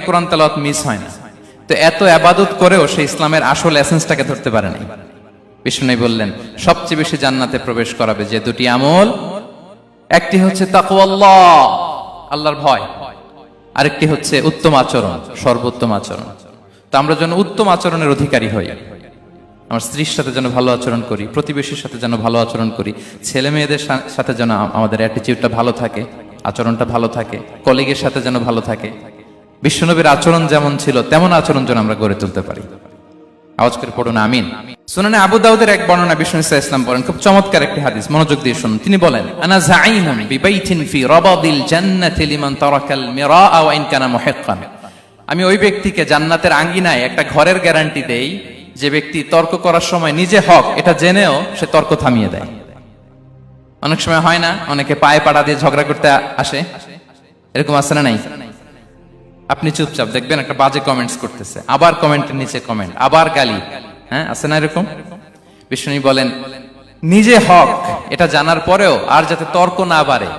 কোরআন তেলাওয়াত মিস হয় না। তো এত ইবাদত করেও সে ইসলামের আসল এসেন্সটাকে ধরতে পারে নাই। বিষ্ণু বললেন সবচেয়ে বেশি জান্নাতে প্রবেশ করাবে যে দুটি আমল, একটি হচ্ছে তাকওয়াল্লাহ, আল্লাহর ভয়, আরেকটি হচ্ছে উত্তম আচরণ, সর্বোত্তম আচরণ। তো আমরা যেন উত্তম আচরণের অধিকারী হই। আমার স্ত্রীর সাথে যেন ভালো আচরণ করি, প্রতিবেশীর সাথে যেন ভালো আচরণ করি, ছেলে মেয়েদের সাথে যেন আমাদের অ্যাটিটিউডটা ভালো থাকে, আচরণটা ভালো থাকে, কলিগের সাথে যেন ভালো থাকে। বিশ্বনবীর আচরণ যেমন ছিল তেমন আচরণ যেন আমরা গড়ে তুলতে পারি। আওয়াজ করে পড়ুন আমিন। সুনানে আবু দাউদের এক বর্ণনা বিষ্ণু ইসলাম বলেন, খুব চমৎকার একটি হাদিস, মনোযোগ দিয়ে শুনুন। তিনি বলেন, আনা যাঈমুন বিবাইতিন ফি রাবাদিল জান্নাতি লিমান তারাকাল মিরাআ ওয়া ইন কানা মুহিক্কান। আমি ওই ব্যক্তিকে জান্নাতের আঙ্গিনায় একটা ঘরের গ্যারান্টি দেই যে ব্যক্তি তর্ক করার সময় নিজে হক এটা জেনেও সে তর্ক থামিয়ে দেয়। অনেক সময় হয় না, অনেকে পায়ে পাড়া দিয়ে ঝগড়া করতে আসে, এরকম আছে না নাই? আপনি চুপচাপ দেখবেন একটা বাজে কমেন্টস করতেছে, আবার কমেন্টের নিচে কমেন্ট, আবার গালি, হ্যাঁ আছে না এরকম? বিষ্ণু বলেন নিজে হক এটা জানার পরেও আর যাতে তর্ক না বাড়ে,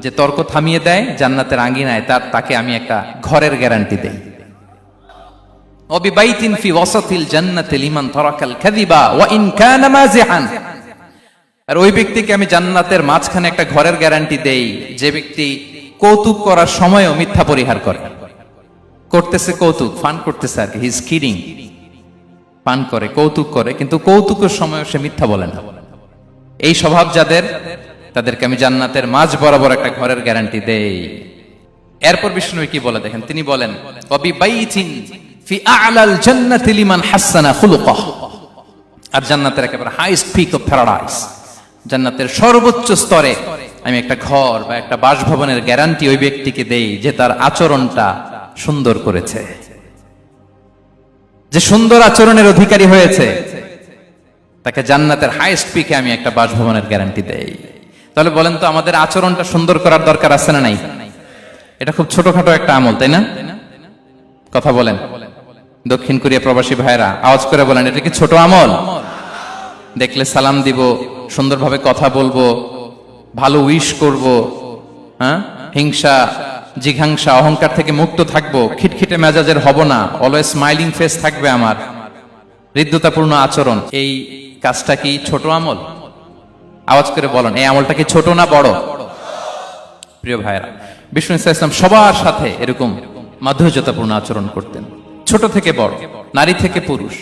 যে তর্ক থামিয়ে দেয় জান্নাতের আঙ্গিনায়, তাকে আমি একটা ঘরের গ্যারান্টি দেই। ওয়াবিবাইতিন ফি ওয়াসাতিল জান্নাতি লিমান তারাকাল কাযিবা ওয়া ইন কানা মাযিহান। আর ওই ব্যক্তিকে আমি জান্নাতের মাঝখানে একটা ঘরের গ্যারান্টি দেই যে ব্যক্তি কৌতুক করার সময়ও মিথ্যা পরিহার করে। করতেছে কৌতুক, ফান করতেছে আর কি, হি ইজ কিডিং, পান করে, কৌতুক করে, কিন্তু কৌতুকের সময় সে মিথ্যা বলে না। এই স্বভাব যাদের, তাদেরকে আমি জান্নাতের মাঝ বরাবর একটা ঘরের গ্যারান্টি দেই। এরপর বিষ্ণু কি বলে দেখেন, তিনি বলেন ওয়াবিবাইতিন ফি আ'লাল জান্নাতি লিমান হাসানা খুলুকাহু। আর জান্নাতের একেবারে হাইস্ট পিক অফ প্যারাডাইস, জান্নাতের সর্বোচ্চ স্তরে আমি একটা ঘর বা একটা বাসভবনের গ্যারান্টি ওই ব্যক্তিকে দেই যে তার আচরণটা সুন্দর করেছে, যে সুন্দর আচরণের অধিকারী হয়েছে, তাকে জান্নাতের হাইস্ট পিকে আমি একটা বাসভবনের গ্যারান্টি দেই। তাহলে বলেন তো আমাদের আচরণটা সুন্দর করার দরকার আছে না নাই? এটা খুব ছোটখাটো একটা আমল, তাই না? কথা বলেন দক্ষিণ কোরিয়া প্রবাসী ভাইরা, আওয়াজ করে বলেন এটা কি ছোট আমল? দেখলে সালাম দিব, সুন্দরভাবে কথা বলবো, ভালো উইশ করব, হ্যাঁ, হিংসা জিঘাংসা অহংকার থেকে মুক্ত থাকবো, খিটখিটে মেজাজের হব না, অলওয়েজ স্মাইলিং ফেস থাকবে আমার, হৃদ্যতাপূর্ণ আচরণ। এই কাজটা কি ছোট আমল? আওয়াজ করে বলেন এই আমলটা কি ছোট না বড়? প্রিয় ভাইরা, বিষ্ণু ইসলাম সবার সাথে এরকম মাধুর্যতাপূর্ণ আচরণ করতেন, ছোট থেকে বড়, নারী থেকে পুরুষ,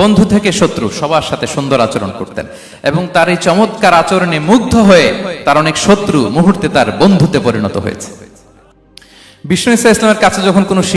বন্ধু থেকে শত্রু, সবার সাথে সুন্দর আচরণ করতেন। এবং তার এই চমৎকার আচরণে মুগ্ধ হয়ে তার অনেক শত্রু মুহূর্তে তার বন্ধুতে পরিণত হয়েছে। বিষ্ণু ইসলামের কাছে যখন কোনো